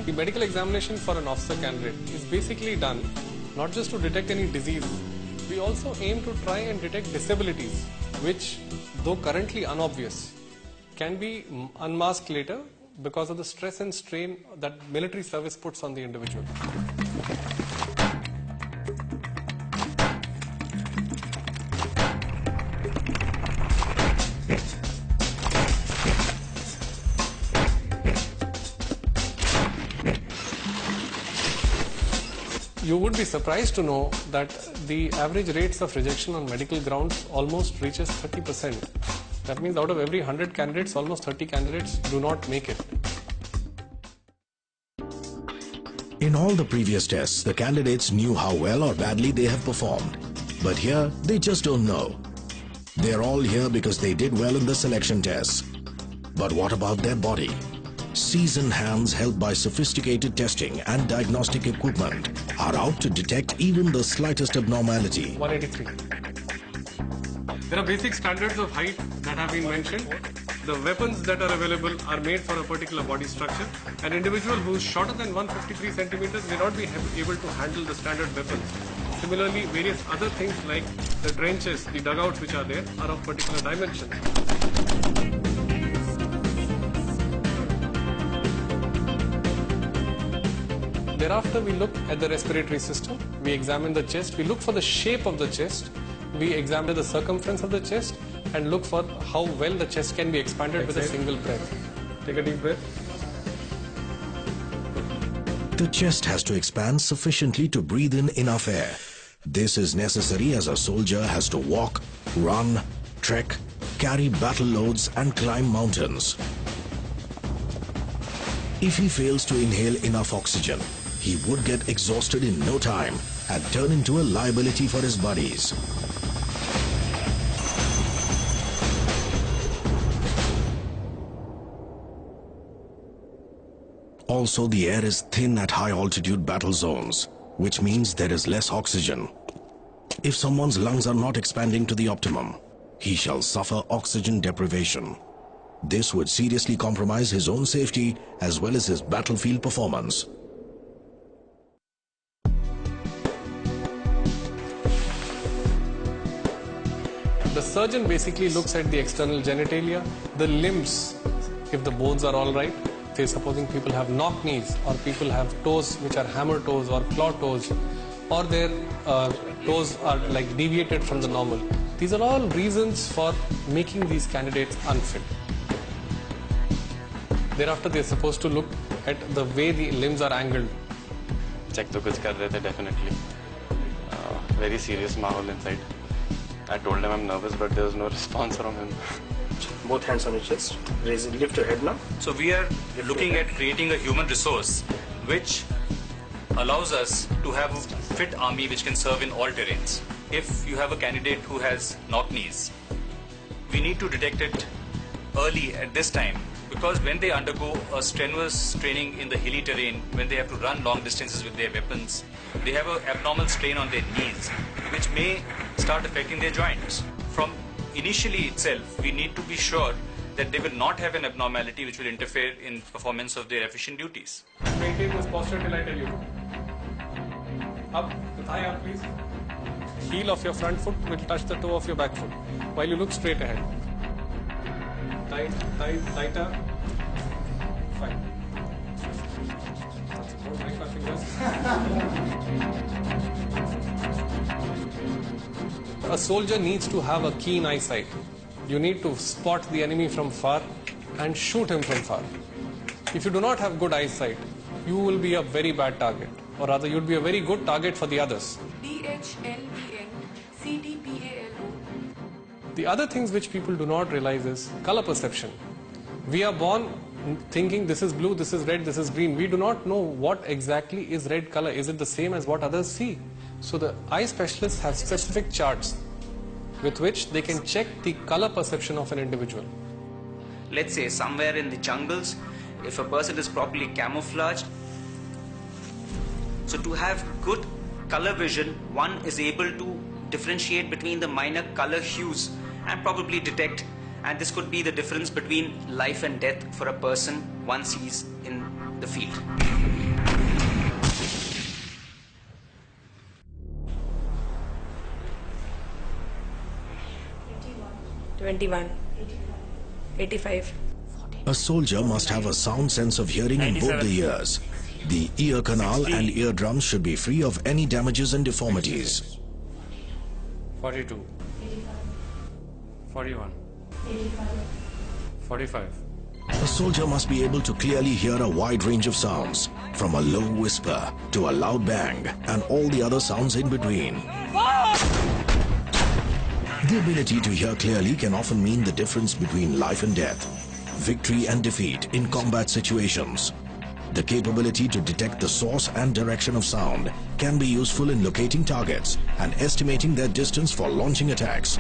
The medical examination for an officer candidate is basically done not just to detect any disease. We also aim to try and detect disabilities, which, though currently unobvious, can be unmasked later because of the stress and strain that military service puts on the individual. You would be surprised to know that the average rates of rejection on medical grounds almost reaches 30%. That means out of every 100 candidates, almost 30 candidates do not make it. In all the previous tests, the candidates knew how well or badly they have performed. But here, they just don't know. They're all here because they did well in the selection tests. But what about their body? Seasoned hands helped by sophisticated testing and diagnostic equipment are out to detect even the slightest abnormality. 183. There are basic standards of height that have been mentioned. The weapons that are available are made for a particular body structure. An individual who is shorter than 153 centimeters may not be able to handle the standard weapons. Similarly, various other things like the trenches, the dugouts which are there are of particular dimensions. Thereafter, we look at the respiratory system, we examine the chest, we look for the shape of the chest, we examine the circumference of the chest and look for how well the chest can be expanded with a single breath. Take a deep breath. The chest has to expand sufficiently to breathe in enough air. This is necessary as a soldier has to walk, run, trek, carry battle loads and climb mountains. If he fails to inhale enough oxygen, he would get exhausted in no time and turn into a liability for his buddies. Also, the air is thin at high-altitude battle zones, which means there is less oxygen. If someone's lungs are not expanding to the optimum, he shall suffer oxygen deprivation. This would seriously compromise his own safety as well as his battlefield performance. The surgeon basically looks at the external genitalia, the limbs, if the bones are all right. Say supposing people have knock knees or people have toes which are hammer toes or claw toes, or their toes are like deviated from the normal. These are all reasons for making these candidates unfit. Thereafter, they are supposed to look at the way the limbs are angled. Check to kuch kar rahe the, definitely. Very serious mahal inside. I told him I'm nervous, but there was no response from him. Both hands on your chest. Raise it, lift your head now. So we are looking at creating a human resource which allows us to have a fit army which can serve in all terrains. If you have a candidate who has knock knees, we need to detect it early at this time, because when they undergo a strenuous training in the hilly terrain, when they have to run long distances with their weapons, they have an abnormal strain on their knees, which may start affecting their joints. From initially itself, we need to be sure that they will not have an abnormality which will interfere in performance of their efficient duties. Maintain this posture till I tell you. Up, the thigh up please. Heel of your front foot will touch the toe of your back foot while you look straight ahead. Tight, tight, tighter. Fine. That's it. Don't break my fingers. A soldier needs to have a keen eyesight. You need to spot the enemy from far and shoot him from far. If you do not have good eyesight, you will be a very bad target, or rather you would be a very good target for the others. DHLBN-CDPALO. The other things which people do not realize is color perception. We are born thinking this is blue, this is red, this is green. We do not know what exactly is red color. Is it the same as what others see? So the eye specialists have specific charts with which they can check the color perception of an individual. Let's say somewhere in the jungles, if a person is properly camouflaged, so to have good color vision, one is able to differentiate between the minor color hues and probably detect, and this could be the difference between life and death for a person once he's in the field. 21. 85. A soldier must have a sound sense of hearing in both the ears. The ear canal and eardrums should be free of any damages and deformities. 42. 41. 45. A soldier must be able to clearly hear a wide range of sounds, from a low whisper to a loud bang and all the other sounds in between. The ability to hear clearly can often mean the difference between life and death, victory and defeat in combat situations. The capability to detect the source and direction of sound can be useful in locating targets and estimating their distance for launching attacks.